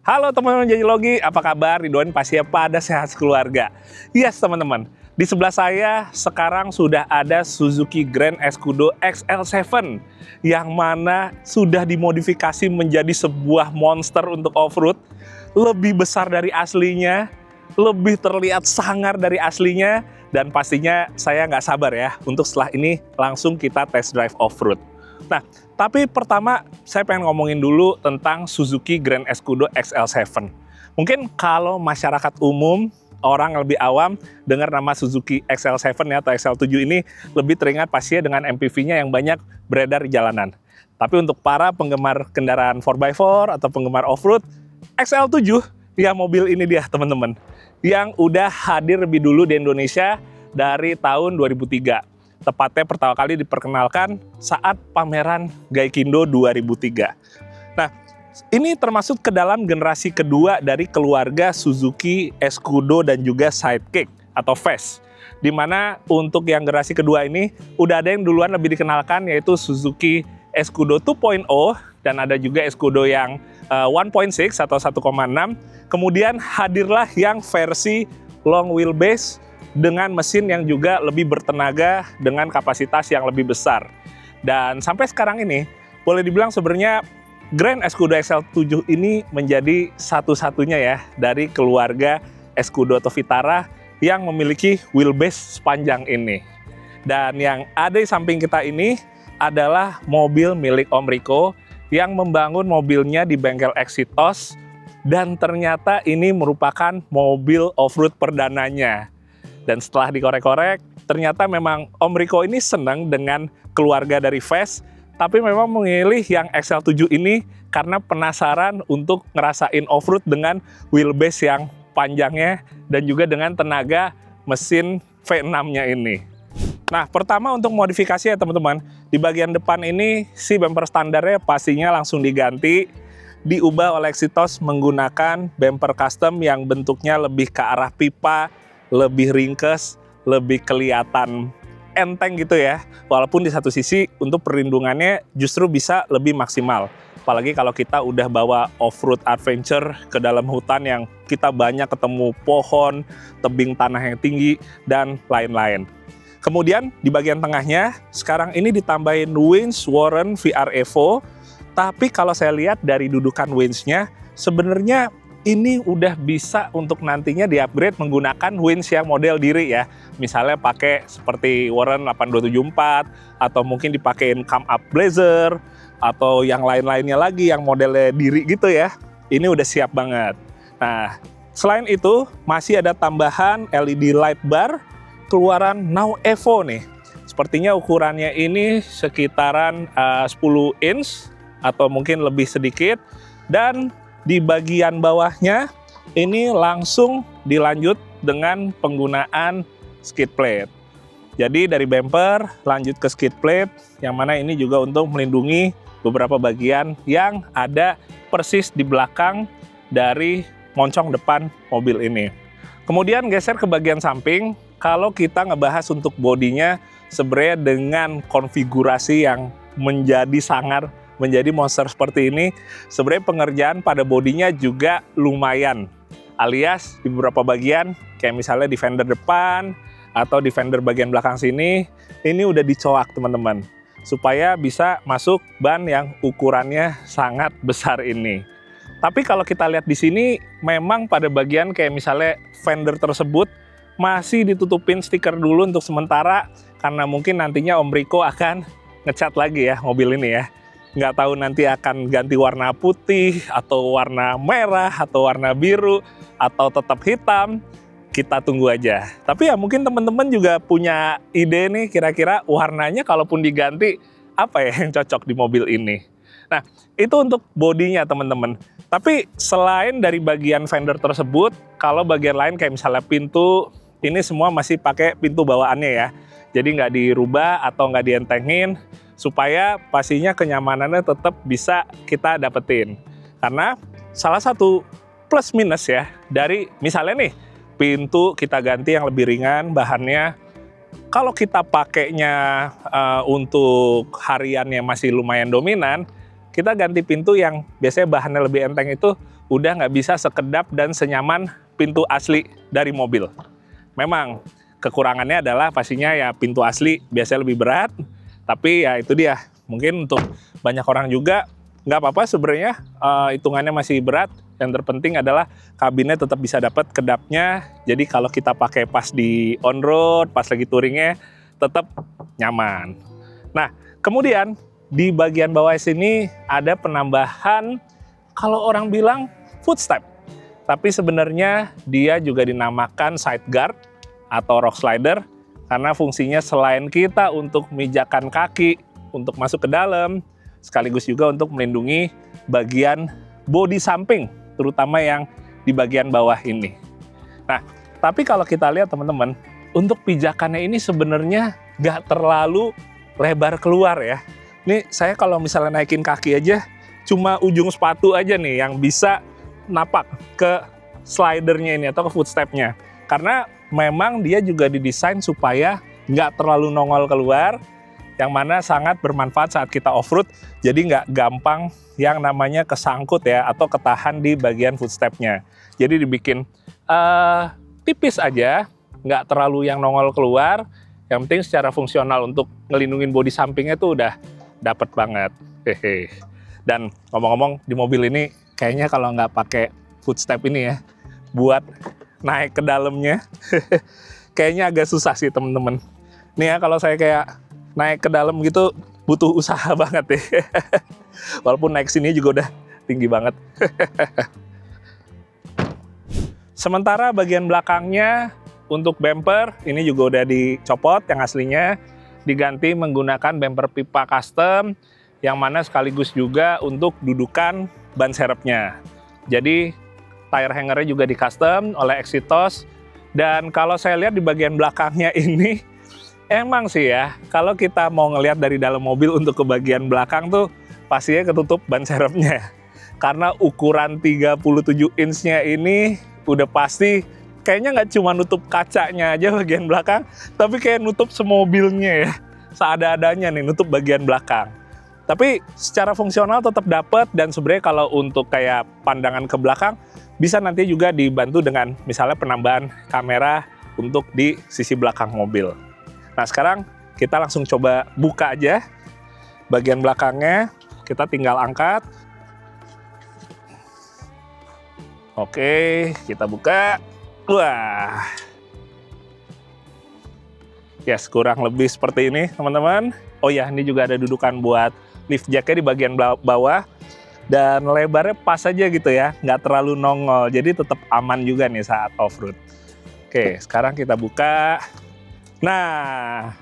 Halo teman-teman Janjilogi, apa kabar? Ridwan pastinya pada sehat keluarga. Yes teman-teman, di sebelah saya sekarang sudah ada Suzuki Grand Escudo XL7 yang mana sudah dimodifikasi menjadi sebuah monster untuk off-road, lebih besar dari aslinya, lebih terlihat sangar dari aslinya, dan pastinya saya nggak sabar ya untuk setelah ini langsung kita test drive off-road. Nah, tapi pertama saya pengen ngomongin dulu tentang Suzuki Grand Escudo XL7. Mungkin kalau masyarakat umum, orang lebih awam dengar nama Suzuki XL7 ya, atau XL7 ini lebih teringat pastinya dengan MPV-nya yang banyak beredar di jalanan. Tapi untuk para penggemar kendaraan 4x4 atau penggemar off-road, XL7 ya mobil ini dia teman-teman, yang udah hadir lebih dulu di Indonesia dari tahun 2003. Tepatnya pertama kali diperkenalkan saat pameran Gaikindo 2003. Nah, ini termasuk ke dalam generasi kedua dari keluarga Suzuki Escudo dan juga Sidekick atau Fast. Di mana untuk yang generasi kedua ini udah ada yang duluan lebih dikenalkan, yaitu Suzuki Escudo 2.0 dan ada juga Escudo yang 1.6 atau 1.6. Kemudian hadirlah yang versi long wheelbase dengan mesin yang juga lebih bertenaga dengan kapasitas yang lebih besar. Dan sampai sekarang ini, boleh dibilang sebenarnya Grand Escudo XL7 ini menjadi satu-satunya ya dari keluarga Escudo atau Vitara yang memiliki wheelbase sepanjang ini. Dan yang ada di samping kita ini adalah mobil milik Om Riko yang membangun mobilnya di bengkel Exitos, dan ternyata ini merupakan mobil off-road perdananya. Dan setelah dikorek-korek, ternyata memang Om Riko ini senang dengan keluarga dari Fast, tapi memang memilih yang XL7 ini karena penasaran untuk ngerasain off-road dengan wheelbase yang panjangnya dan juga dengan tenaga mesin V6-nya ini. Nah, pertama untuk modifikasi ya teman-teman, di bagian depan ini si bumper standarnya pastinya langsung diganti, diubah oleh Exitos menggunakan bumper custom yang bentuknya lebih ke arah pipa, lebih ringkes, lebih kelihatan enteng gitu ya. Walaupun di satu sisi untuk perlindungannya justru bisa lebih maksimal. Apalagi kalau kita udah bawa off-road adventure ke dalam hutan yang kita banyak ketemu pohon, tebing tanah yang tinggi, dan lain-lain. Kemudian di bagian tengahnya, sekarang ini ditambahin winch Warren VR Evo. Tapi kalau saya lihat dari dudukan winch-nya, sebenarnya ini udah bisa untuk nantinya di-upgrade menggunakan winch yang model diri ya. Misalnya pakai seperti Warren 8274, atau mungkin dipakein Come Up Blazer, atau yang lain-lainnya lagi yang modelnya diri gitu ya. Ini udah siap banget. Nah, selain itu masih ada tambahan LED light bar keluaran Now Evo nih. Sepertinya ukurannya ini sekitaran 10 inch atau mungkin lebih sedikit, dan di bagian bawahnya ini langsung dilanjut dengan penggunaan skid plate. Jadi dari bumper lanjut ke skid plate, yang mana ini juga untuk melindungi beberapa bagian yang ada persis di belakang dari moncong depan mobil ini. Kemudian geser ke bagian samping, kalau kita ngebahas untuk bodinya sebenarnya dengan konfigurasi yang menjadi sangar, menjadi monster seperti ini, sebenarnya pengerjaan pada bodinya juga lumayan. Alias di beberapa bagian, kayak misalnya di fender depan atau di fender bagian belakang sini, ini udah dicoak teman-teman, supaya bisa masuk ban yang ukurannya sangat besar ini. Tapi kalau kita lihat di sini, memang pada bagian kayak misalnya fender tersebut masih ditutupin stiker dulu untuk sementara, karena mungkin nantinya Om Riko akan ngecat lagi ya mobil ini ya. Nggak tahu nanti akan ganti warna putih, atau warna merah, atau warna biru, atau tetap hitam. Kita tunggu aja. Tapi ya mungkin teman-teman juga punya ide nih, kira-kira warnanya kalaupun diganti, apa ya yang cocok di mobil ini. Nah, itu untuk bodinya teman-teman. Tapi selain dari bagian fender tersebut, kalau bagian lain kayak misalnya pintu, ini semua masih pakai pintu bawaannya ya. Jadi nggak dirubah atau nggak dientengin, supaya pastinya kenyamanannya tetap bisa kita dapetin. Karena salah satu plus minus ya dari misalnya nih pintu kita ganti yang lebih ringan bahannya, kalau kita pakainya untuk hariannya masih lumayan dominan, kita ganti pintu yang biasanya bahannya lebih enteng itu udah nggak bisa sekedap dan senyaman pintu asli dari mobil. Memang kekurangannya adalah pastinya ya pintu asli biasanya lebih berat, tapi ya itu dia. Mungkin untuk banyak orang juga nggak apa-apa sebenarnya, hitungannya masih berat. Yang terpenting adalah kabinnya tetap bisa dapat kedapnya. Jadi kalau kita pakai pas di on road, pas lagi touringnya tetap nyaman. Nah, kemudian di bagian bawah sini ada penambahan, kalau orang bilang footstep, tapi sebenarnya dia juga dinamakan side guard atau rock slider karena fungsinya selain kita untuk mijakan kaki untuk masuk ke dalam, sekaligus juga untuk melindungi bagian bodi samping, terutama yang di bagian bawah ini. Nah, tapi kalau kita lihat teman-teman, untuk pijakannya ini sebenarnya nggak terlalu lebar keluar ya. Nih saya kalau misalnya naikin kaki aja, cuma ujung sepatu aja nih yang bisa napak ke slidernya ini atau ke footstepnya. Karena memang dia juga didesain supaya nggak terlalu nongol keluar, yang mana sangat bermanfaat saat kita off-road, jadi nggak gampang yang namanya kesangkut ya, atau ketahan di bagian footstepnya. Jadi dibikin tipis aja, nggak terlalu yang nongol keluar, yang penting secara fungsional untuk ngelindungin bodi sampingnya tuh udah dapet banget. Hehe. Dan ngomong-ngomong di mobil ini, kayaknya kalau nggak pakai footstep ini ya, buat naik ke dalamnya, kayaknya agak susah sih temen-temen. Nih ya, kalau saya kayak naik ke dalam gitu butuh usaha banget ya. Walaupun naik sini juga udah tinggi banget. Sementara bagian belakangnya untuk bumper ini juga udah dicopot, yang aslinya diganti menggunakan bumper pipa custom, yang mana sekaligus juga untuk dudukan ban serepnya. Jadi tire hangernya juga di custom oleh Exitos. Dan kalau saya lihat di bagian belakangnya ini, emang sih ya, kalau kita mau ngelihat dari dalam mobil untuk ke bagian belakang tuh pastinya ketutup ban serepnya. Karena ukuran 37 inch-nya ini udah pasti kayaknya nggak cuma nutup kacanya aja bagian belakang, tapi kayak nutup semobilnya ya. Seada-adanya nih nutup bagian belakang. Tapi secara fungsional tetap dapat, dan sebenarnya kalau untuk kayak pandangan ke belakang bisa nanti juga dibantu dengan misalnya penambahan kamera untuk di sisi belakang mobil. Nah sekarang kita langsung coba buka aja bagian belakangnya, kita tinggal angkat. Oke, kita buka. Wah, yes, kurang lebih seperti ini teman-teman. Oh ya, ini juga ada dudukan buat lift jacknya di bagian bawah. Dan lebarnya pas aja gitu ya, nggak terlalu nongol. Jadi tetap aman juga nih saat off-road. Oke, sekarang kita buka. Nah,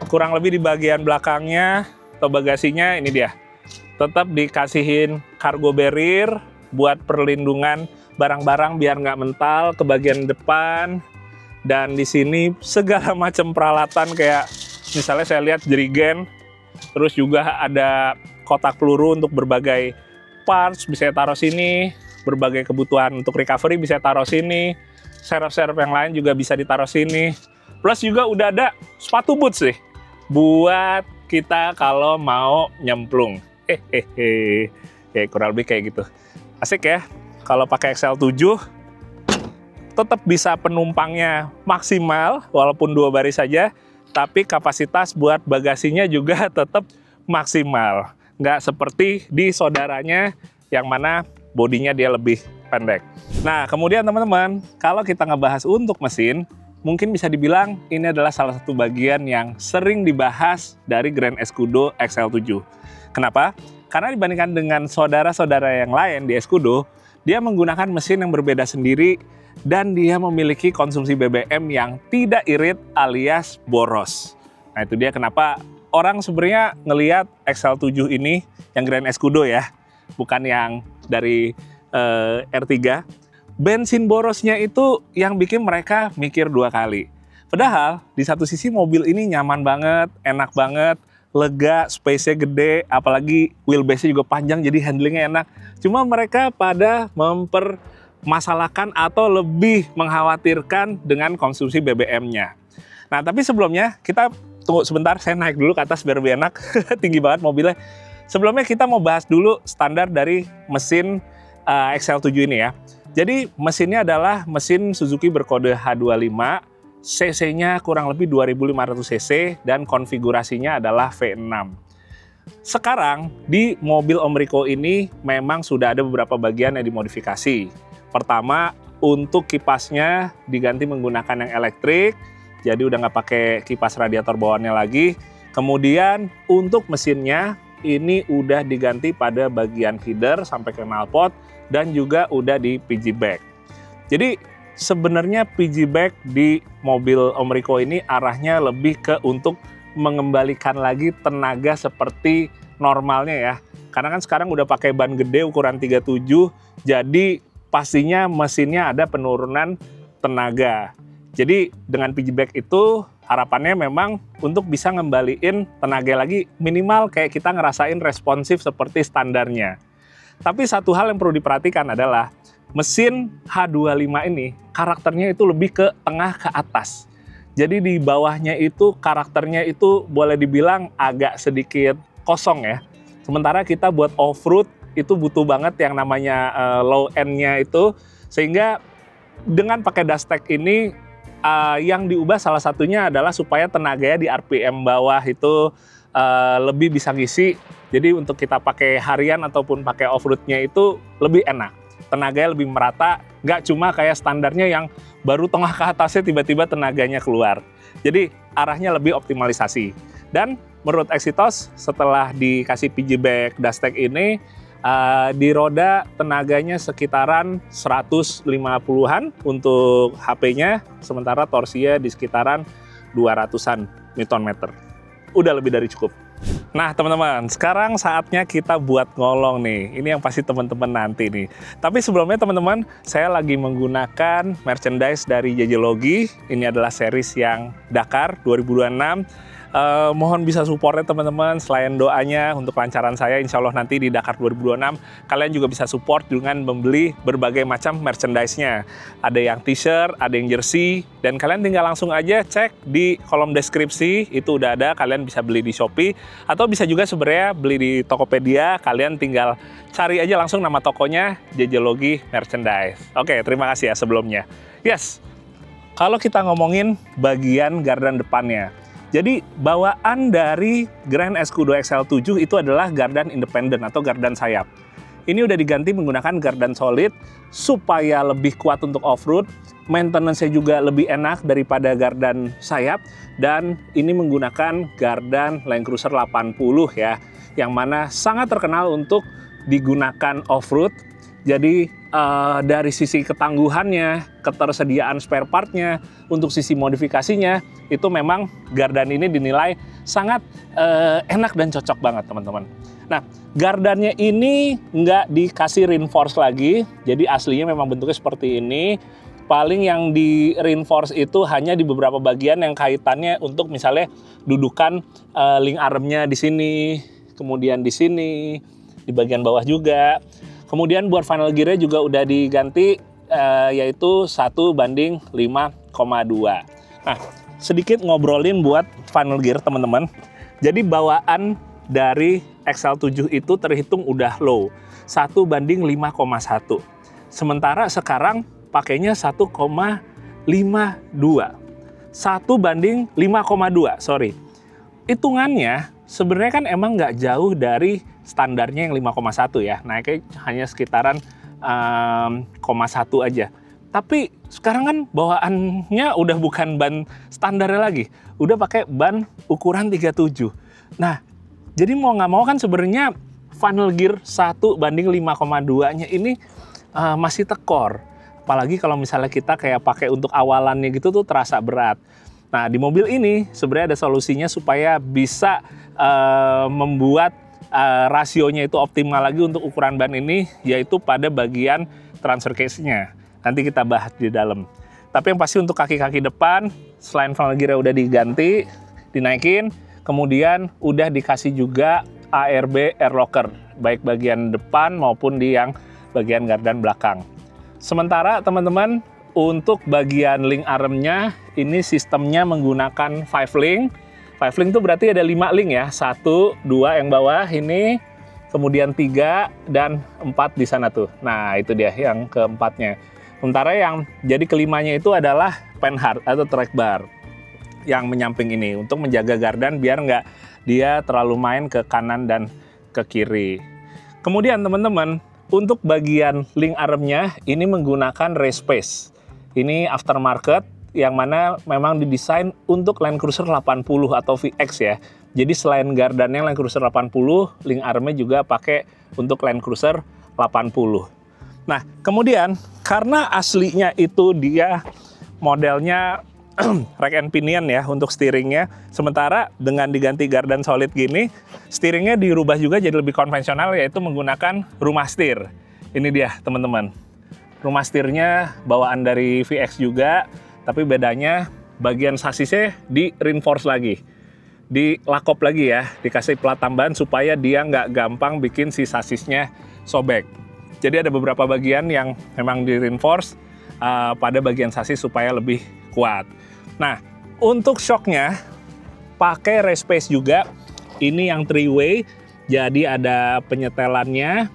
kurang lebih di bagian belakangnya atau bagasinya ini dia. Tetap dikasihin cargo barrier buat perlindungan barang-barang biar nggak mental ke bagian depan. Dan di sini segala macam peralatan kayak misalnya saya lihat jerigen, terus juga ada kotak peluru untuk berbagai parts bisa taruh sini, berbagai kebutuhan untuk recovery bisa taruh sini, serep-serep yang lain juga bisa ditaruh sini. Plus juga udah ada sepatu boots sih buat kita kalau mau nyemplung. Kayak kurang lebih kayak gitu. Asik ya. Kalau pakai XL7 tetap bisa penumpangnya maksimal walaupun 2 baris saja, tapi kapasitas buat bagasinya juga tetap maksimal. Nggak seperti di saudaranya yang mana bodinya dia lebih pendek. Nah, kemudian teman-teman, kalau kita ngebahas untuk mesin, mungkin bisa dibilang ini adalah salah satu bagian yang sering dibahas dari Grand Escudo XL7. Kenapa? Karena dibandingkan dengan saudara-saudara yang lain di Escudo, dia menggunakan mesin yang berbeda sendiri dan dia memiliki konsumsi BBM yang tidak irit alias boros. Nah, itu dia kenapa orang sebenarnya ngelihat XL7 ini yang Grand Escudo ya, bukan yang dari R3. Bensin borosnya itu yang bikin mereka mikir 2 kali. Padahal di satu sisi mobil ini nyaman banget, enak banget, lega, space-nya gede, apalagi wheelbase-nya juga panjang jadi handlingnya enak. Cuma mereka pada mempermasalahkan atau lebih mengkhawatirkan dengan konsumsi BBM-nya. Nah, tapi sebelumnya kita tunggu sebentar, saya naik dulu ke atas biar lebih enak. Tinggi banget mobilnya. Sebelumnya kita mau bahas dulu standar dari mesin XL7 ini ya. Jadi mesinnya adalah mesin Suzuki berkode H25, cc-nya kurang lebih 2500 cc dan konfigurasinya adalah V6. Sekarang di mobil Om Riko ini memang sudah ada beberapa bagian yang dimodifikasi. Pertama, untuk kipasnya diganti menggunakan yang elektrik, jadi udah nggak pakai kipas radiator bawaannya lagi. Kemudian untuk mesinnya ini udah diganti pada bagian feeder sampai ke knalpot dan juga udah di PG bag. Jadi sebenarnya PG bag di mobil Om Riko ini arahnya lebih ke untuk mengembalikan lagi tenaga seperti normalnya ya. Karena kan sekarang udah pakai ban gede ukuran 37, jadi pastinya mesinnya ada penurunan tenaga. Jadi dengan PG bag itu harapannya memang untuk bisa ngembaliin tenaga lagi minimal kayak kita ngerasain responsif seperti standarnya. Tapi satu hal yang perlu diperhatikan adalah mesin H25 ini karakternya itu lebih ke tengah ke atas. Jadi di bawahnya itu karakternya itu boleh dibilang agak sedikit kosong ya. Sementara kita buat off-road itu butuh banget yang namanya low end-nya itu. Sehingga dengan pakai Dustech ini yang diubah salah satunya adalah supaya tenaganya di RPM bawah itu lebih bisa ngisi. Jadi untuk kita pakai harian ataupun pakai off-roadnya itu lebih enak. Tenaganya lebih merata, nggak cuma kayak standarnya yang baru tengah ke atasnya tiba-tiba tenaganya keluar. Jadi arahnya lebih optimalisasi. Dan menurut Exitos setelah dikasih PG bag Dustech ini, di roda tenaganya sekitaran 150-an untuk HP-nya, sementara torsinya di sekitaran 200-an Nm. Udah lebih dari cukup. Nah teman-teman, sekarang saatnya kita buat ngolong nih. Ini yang pasti teman-teman nanti nih. Tapi sebelumnya teman-teman, saya lagi menggunakan merchandise dari JJ Logi. Ini adalah series yang Dakar 2026. Mohon bisa supportnya teman-teman, selain doanya untuk kelancaran saya insya Allah nanti di Dakar 2026, kalian juga bisa support dengan membeli berbagai macam merchandise-nya. Ada yang t-shirt, ada yang jersey, dan kalian tinggal langsung aja cek di kolom deskripsi, itu udah ada, kalian bisa beli di Shopee, atau bisa juga sebenarnya beli di Tokopedia, kalian tinggal cari aja langsung nama tokonya, JJ Logi Merchandise. Oke, terima kasih ya sebelumnya. Yes, kalau kita ngomongin bagian gardan depannya, jadi bawaan dari Grand Escudo XL7 itu adalah gardan independen atau gardan sayap. Ini udah diganti menggunakan gardan solid supaya lebih kuat untuk off-road. Maintenance-nya juga lebih enak daripada gardan sayap. Dan ini menggunakan gardan Land Cruiser 80 ya, yang mana sangat terkenal untuk digunakan off-road. Jadi dari sisi ketangguhannya, ketersediaan spare part-nya, untuk sisi modifikasinya, itu memang gardan ini dinilai sangat enak dan cocok banget teman-teman. Nah, gardannya ini nggak dikasih reinforce lagi, jadi aslinya memang bentuknya seperti ini. Paling yang di reinforce itu hanya di beberapa bagian yang kaitannya untuk misalnya dudukan link armnya di sini, kemudian di sini, di bagian bawah juga. Kemudian buat final gear-nya juga udah diganti, yaitu 1:5,2. Nah, sedikit ngobrolin buat final gear teman-teman. Jadi bawaan dari XL7 itu terhitung udah low, 1:5,1. Sementara sekarang pakainya 1,52. 1:5,2, sorry. Hitungannya sebenarnya kan emang nggak jauh dari standarnya yang 5,1 ya, naiknya hanya sekitaran 0,1 aja. Tapi sekarang kan bawaannya udah bukan ban standarnya lagi, udah pakai ban ukuran 37. Nah, jadi mau nggak mau kan sebenarnya final gear 1:5,2-nya ini masih tekor. Apalagi kalau misalnya kita kayak pakai untuk awalannya gitu tuh terasa berat. Nah, di mobil ini sebenarnya ada solusinya supaya bisa membuat rasionya itu optimal lagi untuk ukuran ban ini, yaitu pada bagian transfer case-nya. Nanti kita bahas di dalam. Tapi yang pasti untuk kaki-kaki depan, selain final gear udah diganti, dinaikin, kemudian udah dikasih juga ARB air locker, baik bagian depan maupun di yang bagian gardan belakang. Sementara teman-teman, untuk bagian link armnya, ini sistemnya menggunakan 5 link. 5 link itu berarti ada 5 link ya, 1, 2 yang bawah ini, kemudian 3 dan 4 di sana tuh. Nah, itu dia yang keempatnya. Sementara yang jadi kelimanya itu adalah panhard atau track bar yang menyamping ini untuk menjaga gardan biar nggak dia terlalu main ke kanan dan ke kiri. Kemudian teman-teman, untuk bagian link armnya ini menggunakan race space. Ini aftermarket yang mana memang didesain untuk Land Cruiser 80 atau VX ya. Jadi selain gardannya Land Cruiser 80, link armnya juga pakai untuk Land Cruiser 80. Nah, kemudian karena aslinya itu dia modelnya rack and pinion ya untuk steeringnya. Sementara dengan diganti gardan solid gini, steeringnya dirubah juga jadi lebih konvensional, yaitu menggunakan rumah steer. Ini dia teman-teman. Rumah steernya bawaan dari VX juga, tapi bedanya bagian sasisnya di reinforce lagi. Dilakop lagi ya, dikasih plat tambahan supaya dia nggak gampang bikin si sasisnya sobek. Jadi ada beberapa bagian yang memang di reinforce pada bagian sasis supaya lebih kuat. Nah, untuk shocknya pakai race space juga. Ini yang 3-way, jadi ada penyetelannya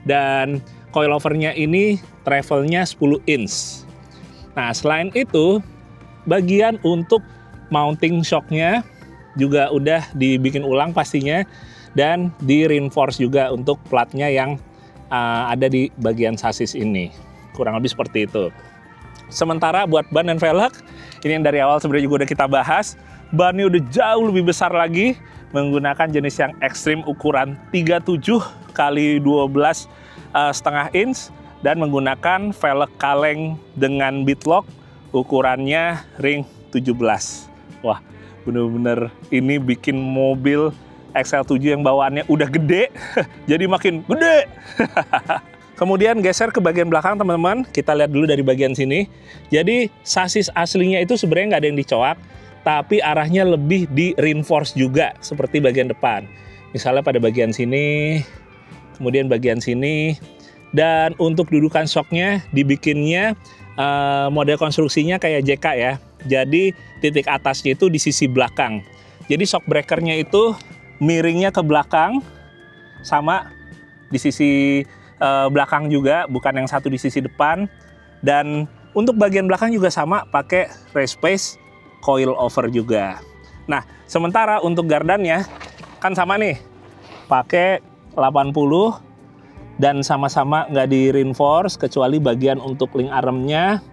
dan coilovernya ini travelnya 10 inch. Nah, selain itu bagian untuk mounting shocknya juga udah dibikin ulang pastinya dan di reinforce juga untuk platnya yang ada di bagian sasis ini. Kurang lebih seperti itu. Sementara buat ban dan velg, ini yang dari awal sebenarnya juga udah kita bahas. Bannya udah jauh lebih besar lagi, menggunakan jenis yang ekstrim ukuran 37 x 12,5 inch dan menggunakan velg kaleng dengan beadlock ukurannya ring 17. Wah, bener-bener ini bikin mobil XL7 yang bawaannya udah gede, jadi makin gede. Kemudian geser ke bagian belakang teman-teman, kita lihat dulu dari bagian sini. Jadi sasis aslinya itu sebenarnya nggak ada yang dicoak, tapi arahnya lebih di reinforce juga seperti bagian depan. Misalnya pada bagian sini, kemudian bagian sini. Dan untuk dudukan shocknya dibikinnya model konstruksinya kayak JK ya. Jadi titik atasnya itu di sisi belakang. Jadi shock breakernya itu miringnya ke belakang sama di sisi belakang juga, bukan yang satu di sisi depan. Dan untuk bagian belakang juga sama, pakai race space coil over juga. Nah, sementara untuk gardannya kan sama nih, pakai 80 dan sama-sama nggak di reinforce kecuali bagian untuk link armnya,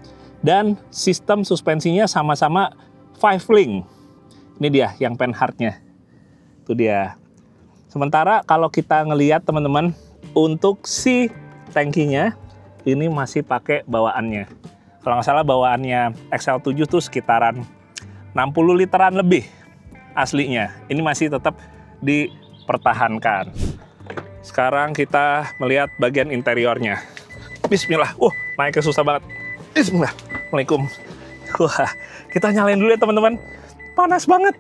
dan sistem suspensinya sama-sama 5 link. Ini dia yang panhardnya, itu dia. Sementara kalau kita ngelihat teman-teman, untuk si tangkinya ini masih pakai bawaannya. Kalau nggak salah bawaannya XL7 tuh sekitaran 60 literan lebih aslinya. Ini masih tetap dipertahankan. Sekarang kita melihat bagian interiornya. Bismillah. Naiknya susah banget. Bismillah. Assalamualaikum. Wah, kita nyalain dulu ya teman-teman. Panas banget.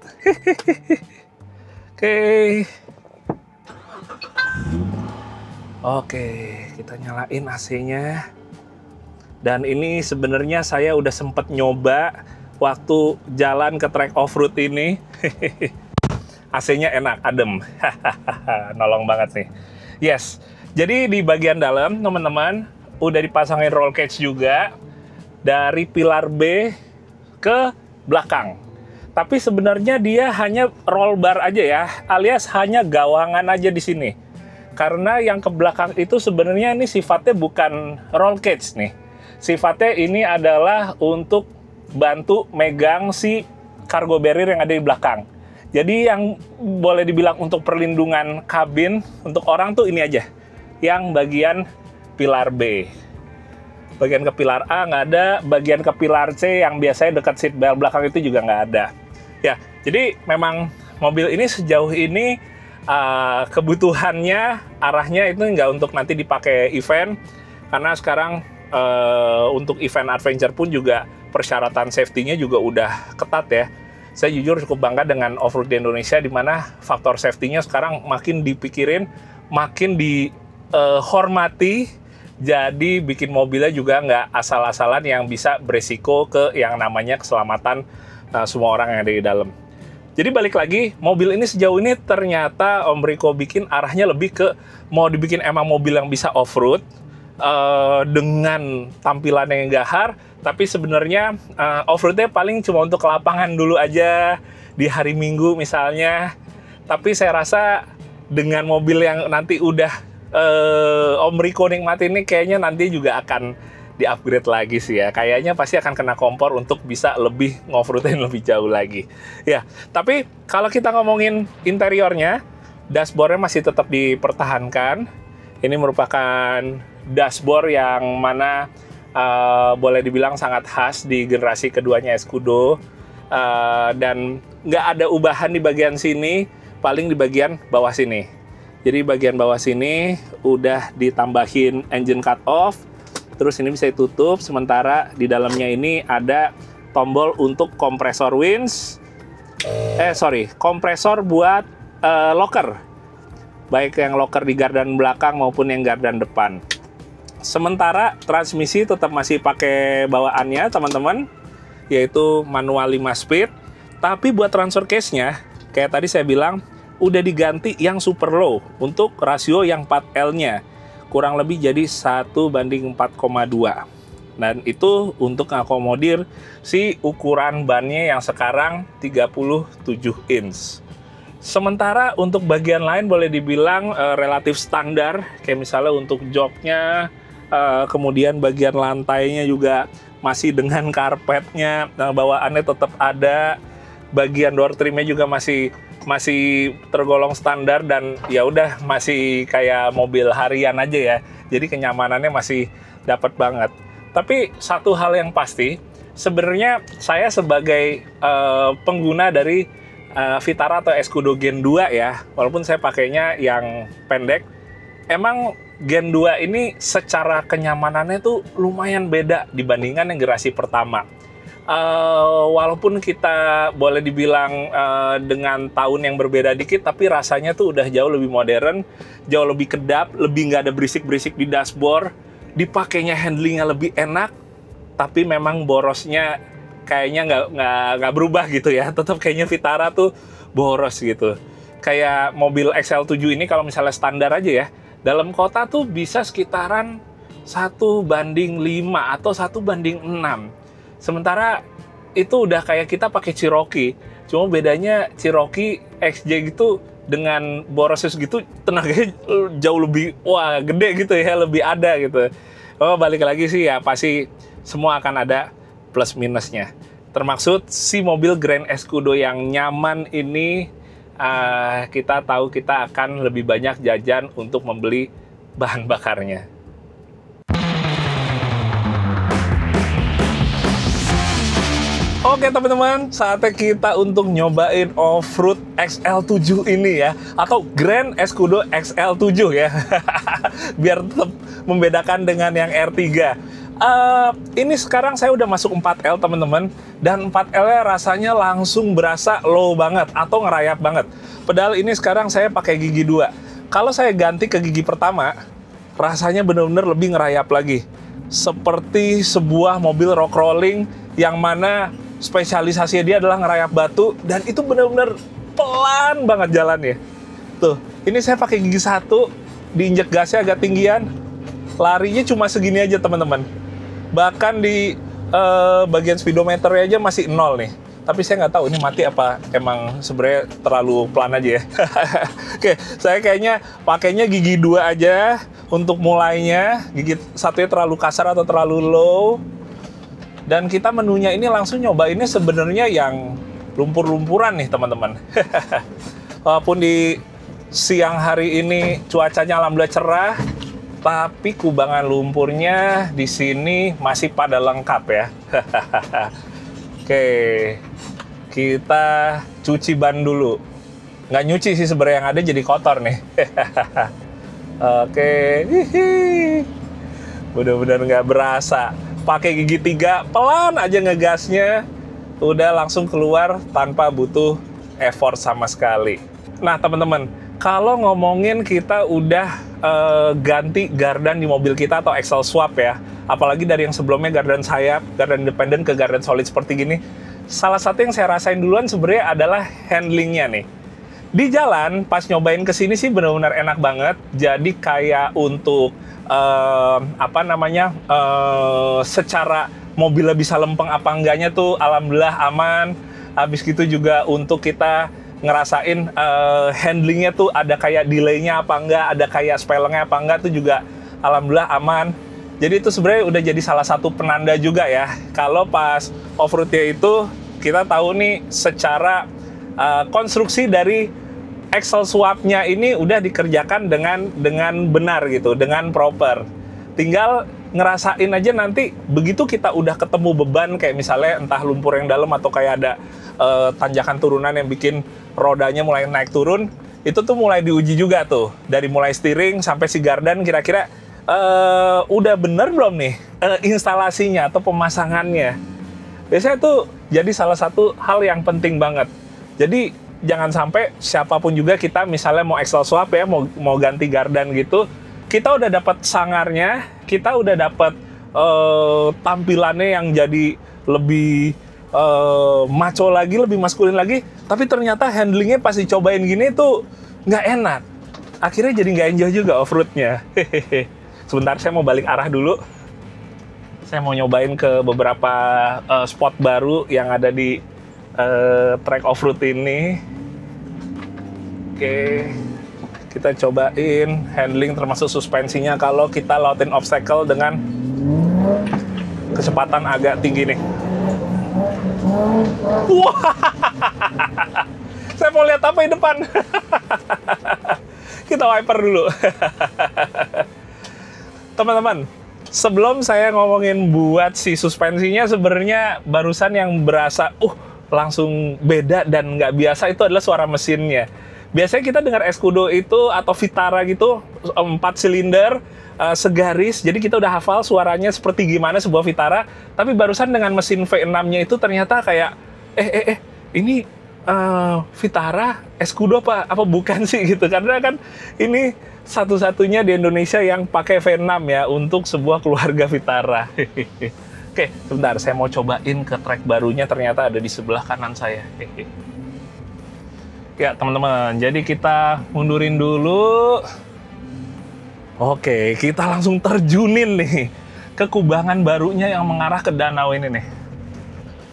Oke, kita nyalain AC-nya. Dan ini sebenarnya saya udah sempet nyoba waktu jalan ke track off-road ini. AC-nya enak, adem. Nolong banget nih. Yes, jadi di bagian dalam teman-teman udah dipasangin roll cage juga dari pilar B ke belakang. Tapi sebenarnya dia hanya roll bar aja ya, alias hanya gawangan aja di sini. Karena yang ke belakang itu sebenarnya ini sifatnya bukan roll cage nih. Sifatnya ini adalah untuk bantu megang si cargo barrier yang ada di belakang. Jadi yang boleh dibilang untuk perlindungan kabin untuk orang tuh ini aja, yang bagian pilar B. Bagian ke pilar A nggak ada, bagian ke pilar C yang biasanya dekat seat belt belakang itu juga nggak ada. Ya, jadi memang mobil ini sejauh ini kebutuhannya arahnya itu nggak untuk nanti dipakai event, karena sekarang untuk event adventure pun juga persyaratan safety-nya juga udah ketat ya. Saya jujur cukup bangga dengan off-road di Indonesia, di mana faktor safety-nya sekarang makin dipikirin, makin dihormati, jadi bikin mobilnya juga nggak asal-asalan yang bisa beresiko ke yang namanya keselamatan semua orang yang ada di dalam. Jadi balik lagi, mobil ini sejauh ini ternyata Om Riko bikin arahnya lebih ke mau dibikin emang mobil yang bisa off-road dengan tampilan yang gahar, tapi sebenarnya off-roadnya paling cuma untuk ke lapangan dulu aja di hari Minggu misalnya. Tapi saya rasa dengan mobil yang nanti udah Om Riko nikmatin ini kayaknya nanti juga akan di-upgrade lagi sih ya. Kayaknya pasti akan kena kompor untuk bisa lebih ngoff-roadin lebih jauh lagi. Ya, tapi kalau kita ngomongin interiornya, dashboardnya masih tetap dipertahankan. Ini merupakan dashboard yang mana boleh dibilang sangat khas di generasi keduanya Escudo. Dan nggak ada ubahan di bagian sini, paling di bagian bawah sini. Jadi bagian bawah sini udah ditambahin engine cut-off. Terus ini bisa ditutup, sementara di dalamnya ini ada tombol untuk kompresor winch. Kompresor buat locker. Baik yang locker di gardan belakang maupun yang gardan depan. Sementara transmisi tetap masih pakai bawaannya teman-teman, yaitu manual 5 speed. Tapi buat transfer case-nya, kayak tadi saya bilang, udah diganti yang super low untuk rasio yang 4L-nya. Kurang lebih jadi 1:4,2. Dan itu untuk mengakomodir si ukuran bannya yang sekarang 37 inch. Sementara untuk bagian lain boleh dibilang relatif standar, kayak misalnya untuk joknya, kemudian bagian lantainya juga masih dengan karpetnya, bawaannya tetap ada, bagian door trimnya juga masih tergolong standar dan ya udah masih kayak mobil harian aja ya. Jadi kenyamanannya masih dapat banget. Tapi satu hal yang pasti, sebenarnya saya sebagai pengguna dari Vitara atau Escudo Gen 2 ya, walaupun saya pakainya yang pendek, emang Gen 2 ini secara kenyamanannya tuh lumayan beda dibandingkan yang generasi pertama. Walaupun kita boleh dibilang dengan tahun yang berbeda dikit, tapi rasanya tuh udah jauh lebih modern, jauh lebih kedap, lebih nggak ada berisik-berisik di dashboard, dipakainya handlingnya lebih enak, tapi memang borosnya kayaknya nggak berubah gitu ya, tetap kayaknya Vitara tuh boros gitu. Kayak mobil XL7 ini kalau misalnya standar aja ya, dalam kota tuh bisa sekitaran 1:5 atau 1:6. Sementara itu udah kayak kita pakai Cherokee, cuma bedanya Cherokee XJ gitu dengan borosnya gitu tenaganya jauh lebih gede gitu ya, lebih ada gitu. Balik lagi sih ya pasti semua akan ada plus minusnya. Termaksud si mobil Grand Escudo yang nyaman ini, kita tahu kita akan lebih banyak jajan untuk membeli bahan bakarnya. Oke teman-teman, saatnya kita untuk nyobain off-road XL7 ini ya, atau Grand Escudo XL7 ya, biar tetap membedakan dengan yang R3. Ini sekarang saya udah masuk 4L teman-teman, dan 4L-nya rasanya langsung berasa low banget atau ngerayap banget. Padahal ini sekarang saya pakai gigi 2. Kalau saya ganti ke gigi pertama, rasanya benar-benar lebih ngerayap lagi. Seperti sebuah mobil rock rolling yang mana spesialisasinya dia adalah ngerayap batu, dan itu benar-benar pelan banget jalannya. Tuh, ini saya pakai gigi 1, diinjek gasnya agak tinggian, larinya cuma segini aja teman-teman. Bahkan di bagian speedometernya aja masih 0 nih. Tapi saya nggak tahu ini mati apa emang sebenarnya terlalu pelan aja ya. Oke, saya kayaknya pakainya gigi 2 aja untuk mulainya. Gigi 1-nya terlalu kasar atau terlalu low. Dan kita menunya ini langsung nyobainnya sebenarnya yang lumpur-lumpuran nih teman-teman. Walaupun di siang hari ini cuacanya alhamdulillah cerah, tapi kubangan lumpurnya di sini masih pada lengkap ya. Oke, kita cuci ban dulu. Nggak nyuci sih sebenarnya, yang ada jadi kotor nih. Oke, bener-bener nggak berasa. Pakai gigi 3, pelan aja ngegasnya, udah langsung keluar tanpa butuh effort sama sekali. Nah teman-teman, kalau ngomongin kita udah ganti gardan di mobil kita atau axle swap ya, apalagi dari yang sebelumnya gardan sayap, gardan independen ke gardan solid seperti gini, salah satu yang saya rasain duluan sebenarnya adalah handlingnya nih. Di jalan pas nyobain kesini sih benar-benar enak banget. Jadi kayak untuk secara mobilnya bisa lempeng apa enggaknya tuh alhamdulillah aman. Habis gitu juga untuk kita ngerasain handlingnya tuh ada kayak delay-nya apa enggak, ada kayak spelengnya apa enggak tuh juga alhamdulillah aman. Jadi itu sebenarnya udah jadi salah satu penanda juga ya kalau pas off-roadnya itu kita tahu nih secara konstruksi dari axle swap-nya ini udah dikerjakan dengan benar gitu, dengan proper. Tinggal ngerasain aja nanti begitu kita udah ketemu beban kayak misalnya entah lumpur yang dalam atau kayak ada tanjakan turunan yang bikin rodanya mulai naik turun, itu tuh mulai diuji juga tuh. Dari mulai steering sampai si gardan kira-kira udah bener belum nih instalasinya atau pemasangannya. Biasanya tuh jadi salah satu hal yang penting banget. Jadi jangan sampai siapapun juga kita misalnya mau axle swap ya, mau ganti gardan gitu, kita udah dapat sangarnya, kita udah dapat tampilannya yang jadi lebih maco lagi, lebih maskulin lagi, tapi ternyata handlingnya pas dicobain gini tuh nggak enak. Akhirnya jadi nggak enjoy juga off-roadnya. Sebentar, saya mau balik arah dulu. Saya mau nyobain ke beberapa spot baru yang ada di track off-road ini. Oke, kita cobain handling termasuk suspensinya kalau kita lewatin obstacle dengan kecepatan agak tinggi nih. Wah, saya mau lihat apa di depan. Kita wiper dulu. Teman-teman, sebelum saya ngomongin buat si suspensinya, sebenarnya barusan yang berasa langsung beda dan nggak biasa itu adalah suara mesinnya. Biasanya kita dengar Escudo itu atau Vitara gitu 4 silinder segaris, jadi kita udah hafal suaranya seperti gimana sebuah Vitara. Tapi barusan dengan mesin V6-nya itu ternyata kayak ini Vitara Escudo apa bukan sih gitu, karena kan ini satu-satunya di Indonesia yang pakai V6 ya untuk sebuah keluarga Vitara. Oke, sebentar, saya mau cobain ke track barunya, ternyata ada di sebelah kanan saya. Ya teman-teman, jadi kita mundurin dulu. Oke, kita langsung terjunin nih ke kubangan barunya yang mengarah ke danau ini nih.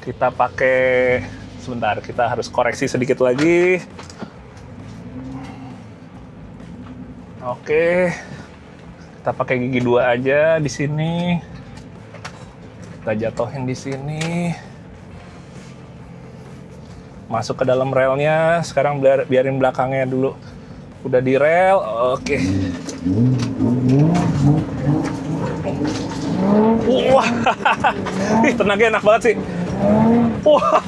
Kita pakai, sebentar, kita harus koreksi sedikit lagi. Oke, kita pakai gigi 2 aja di sini. Kita jatuhin di sini. Masuk ke dalam relnya. Sekarang biarin belakangnya dulu. Udah di rel. Oke. Wah, tenaga enak banget sih. Wah,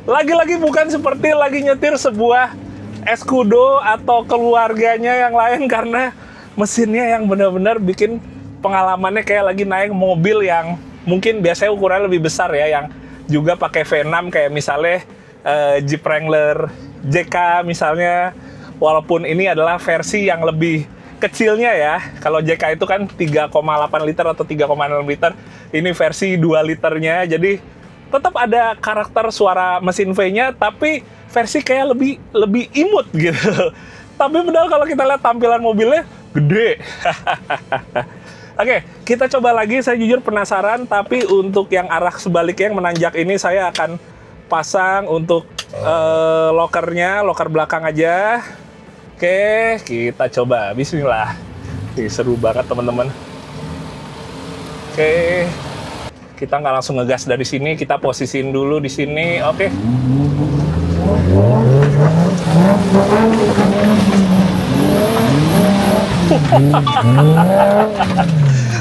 lagi-lagi bukan seperti lagi nyetir sebuah Escudo atau keluarganya yang lain, karena mesinnya yang benar-benar bikin pengalamannya kayak lagi naik mobil yang mungkin biasanya ukurannya lebih besar ya, yang juga pakai V6 kayak misalnya Jeep Wrangler JK misalnya, walaupun ini adalah versi yang lebih kecilnya ya. Kalau JK itu kan 3,8 liter atau 3,6 liter, ini versi 2 liternya, jadi tetap ada karakter suara mesin V-nya, tapi versi kayak lebih imut gitu. Tapi benar kalau kita lihat tampilan mobilnya gede. Oke, kita coba lagi. Saya jujur penasaran, tapi untuk yang arah sebaliknya yang menanjak ini saya akan pasang untuk loker belakang aja. Oke, kita coba. Bismillah. Seru banget teman-teman. Oke, kita nggak langsung ngegas dari sini, kita posisiin dulu di sini. Oke.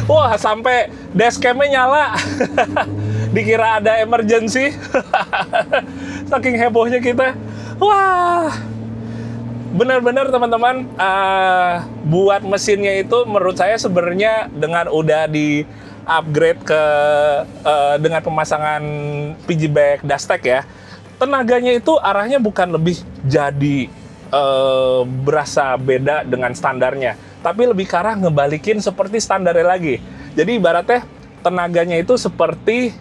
Wah, sampai dashcam-nya nyala. Dikira ada emergency. Saking hebohnya kita. Wah, benar-benar teman-teman, buat mesinnya itu menurut saya sebenarnya dengan udah di upgrade ke dengan pemasangan piggyback dashtek ya, tenaganya itu arahnya bukan lebih jadi berasa beda dengan standarnya, tapi lebih ke arah ngebalikin seperti standarnya lagi. Jadi ibaratnya tenaganya itu seperti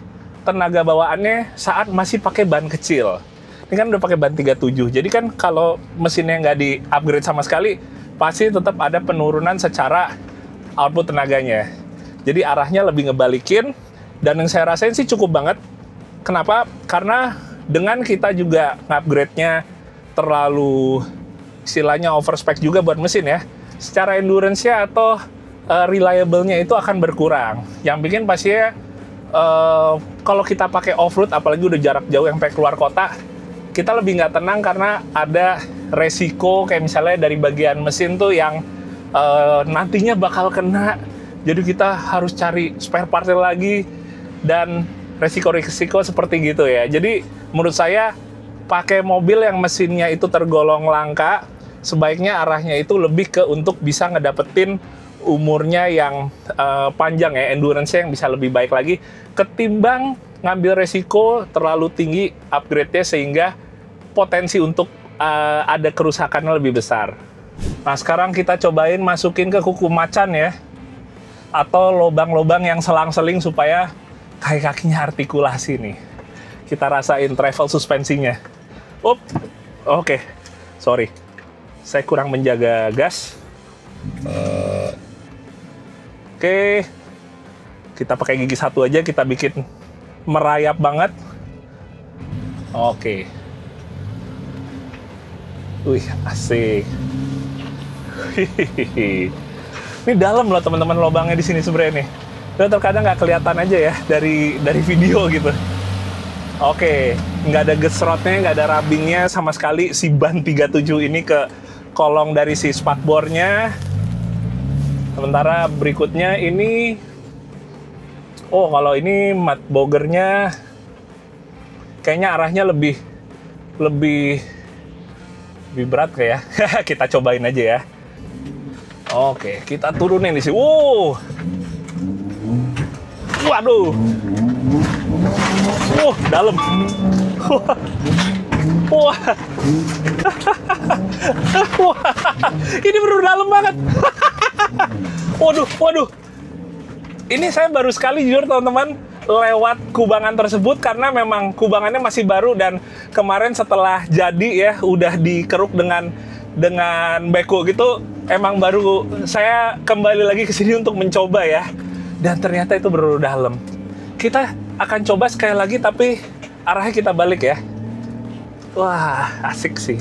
tenaga bawaannya saat masih pakai ban kecil. Ini kan udah pakai ban 37, jadi kan kalau mesinnya nggak di-upgrade sama sekali, pasti tetap ada penurunan secara output tenaganya. Jadi arahnya lebih ngebalikin, dan yang saya rasain sih cukup banget. Kenapa? Karena dengan kita juga upgrade-nya terlalu istilahnya overspec juga buat mesin ya, secara endurance-nya atau reliable-nya itu akan berkurang. Yang bikin pastinya kalau kita pakai off-road, apalagi udah jarak jauh yang sampai keluar kota, kita lebih nggak tenang karena ada resiko kayak misalnya dari bagian mesin tuh yang nantinya bakal kena. Jadi kita harus cari spare part lagi dan resiko-resiko seperti gitu ya. Jadi menurut saya pakai mobil yang mesinnya itu tergolong langka, sebaiknya arahnya itu lebih ke untuk bisa ngedapetin umurnya yang panjang ya, endurance-nya yang bisa lebih baik lagi, ketimbang ngambil resiko terlalu tinggi upgrade-nya sehingga potensi untuk ada kerusakannya lebih besar. Nah, sekarang kita cobain masukin ke kuku macan ya, atau lubang-lubang yang selang-seling supaya kaki-kakinya artikulasi nih. Kita rasain travel suspensinya. Oke. Sorry. Saya kurang menjaga gas. Oke. Kita pakai gigi satu aja, kita bikin merayap banget. Oke. Wih, asik. Ini dalam loh teman-teman lubangnya di sini sebenarnya nih. Dan terkadang nggak kelihatan aja ya dari video gitu. Oke, nggak ada gesrotnya, nggak ada rubbingnya sama sekali si ban 37 ini ke kolong dari si spakbornya. Sementara berikutnya ini, kalau ini mat bogernya kayaknya arahnya lebih berat kayak ya. Kita cobain aja ya. Oke, kita turunin di sini. Waduh. Dalam. Wah. Ini bener dalam banget. Waduh. Ini saya baru sekali jujur teman-teman lewat kubangan tersebut karena memang kubangannya masih baru dan kemarin setelah jadi ya udah dikeruk dengan beko gitu, emang baru saya kembali lagi ke sini untuk mencoba ya. Dan ternyata itu bener dalam. Kita akan coba sekali lagi tapi arahnya kita balik ya. Wah, asik sih.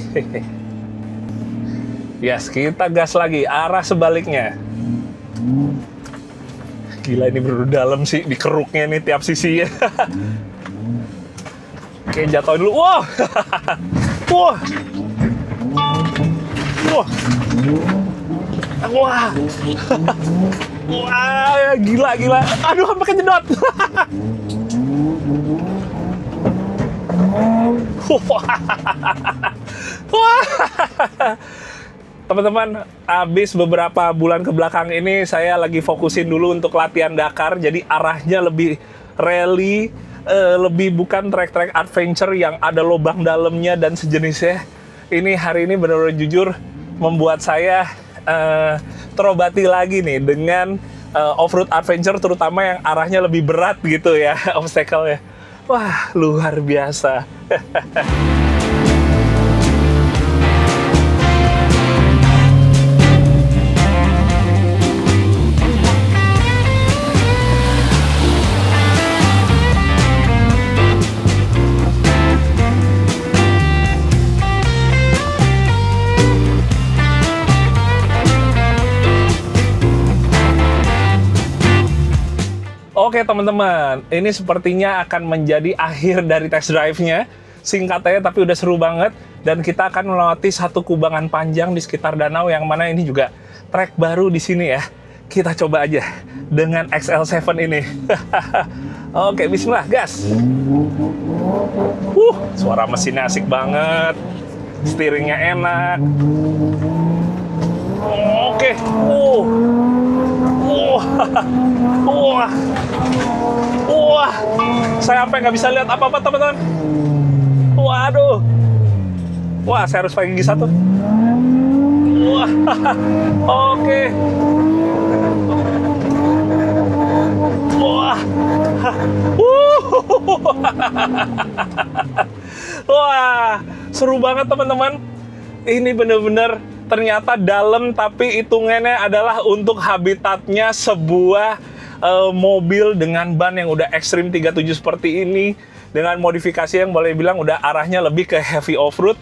Yes, kita gas lagi arah sebaliknya. Gila, ini bener dalam sih dikeruknya nih tiap sisinya. Oke, jatuhin dulu. Wah. Wah, gila. Aduh, sampai kejedot. Teman-teman, habis beberapa bulan ke belakang ini saya lagi fokusin dulu untuk latihan Dakar, jadi arahnya lebih rally, lebih bukan trek-trek adventure yang ada lubang dalamnya dan sejenisnya. Ini hari ini benar-benar jujur membuat saya terobati lagi nih dengan off-road adventure, terutama yang arahnya lebih berat gitu ya, obstacle-nya. Wah, luar biasa. Oke teman-teman, ini sepertinya akan menjadi akhir dari test drive-nya. Singkat aja tapi udah seru banget. Dan kita akan melewati satu kubangan panjang di sekitar danau yang mana ini juga trek baru di sini ya. Kita coba aja dengan XL7 ini. Oke, bismillah, gas. Suara mesinnya asik banget. Steeringnya enak. Oke. Wah, saya sampai nggak bisa lihat apa-apa teman-teman. Waduh. Wah, saya harus pakai gigi satu. Wah, oke. Wah, Wah, seru banget teman-teman. Ini bener-bener ternyata dalam, tapi hitungannya adalah untuk habitatnya sebuah mobil dengan ban yang udah Extreme 37 seperti ini, dengan modifikasi yang boleh bilang udah arahnya lebih ke heavy off-road.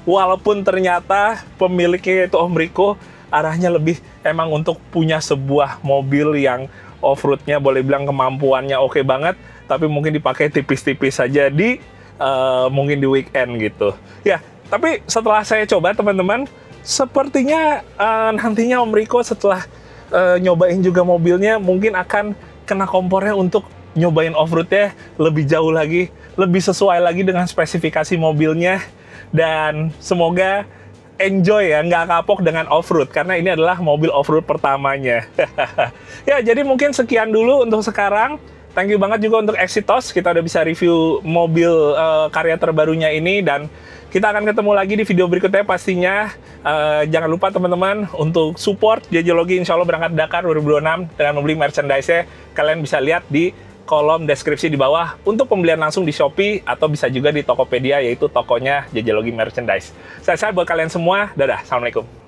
Walaupun ternyata pemiliknya itu Om Riko arahnya lebih emang untuk punya sebuah mobil yang off-roadnya boleh bilang kemampuannya oke banget, tapi mungkin dipakai tipis-tipis saja di mungkin di weekend gitu. Ya, tapi setelah saya coba teman-teman, sepertinya nantinya Om Riko setelah nyobain juga mobilnya mungkin akan kena kompornya untuk nyobain off-roadnya lebih jauh lagi, lebih sesuai lagi dengan spesifikasi mobilnya. Dan semoga enjoy ya, nggak kapok dengan off-road, karena ini adalah mobil off-road pertamanya. Ya, jadi mungkin sekian dulu untuk sekarang. Thank you banget juga untuk Exitos, kita udah bisa review mobil karya terbarunya ini, dan kita akan ketemu lagi di video berikutnya pastinya. Jangan lupa teman-teman untuk support JJ Logi, insya Allah berangkat Dakar 2026 dengan membeli merchandise-nya. Kalian bisa lihat di kolom deskripsi di bawah untuk pembelian langsung di Shopee, atau bisa juga di Tokopedia, yaitu tokonya JJ Logi Merchandise. Saya buat kalian semua, dadah, assalamualaikum.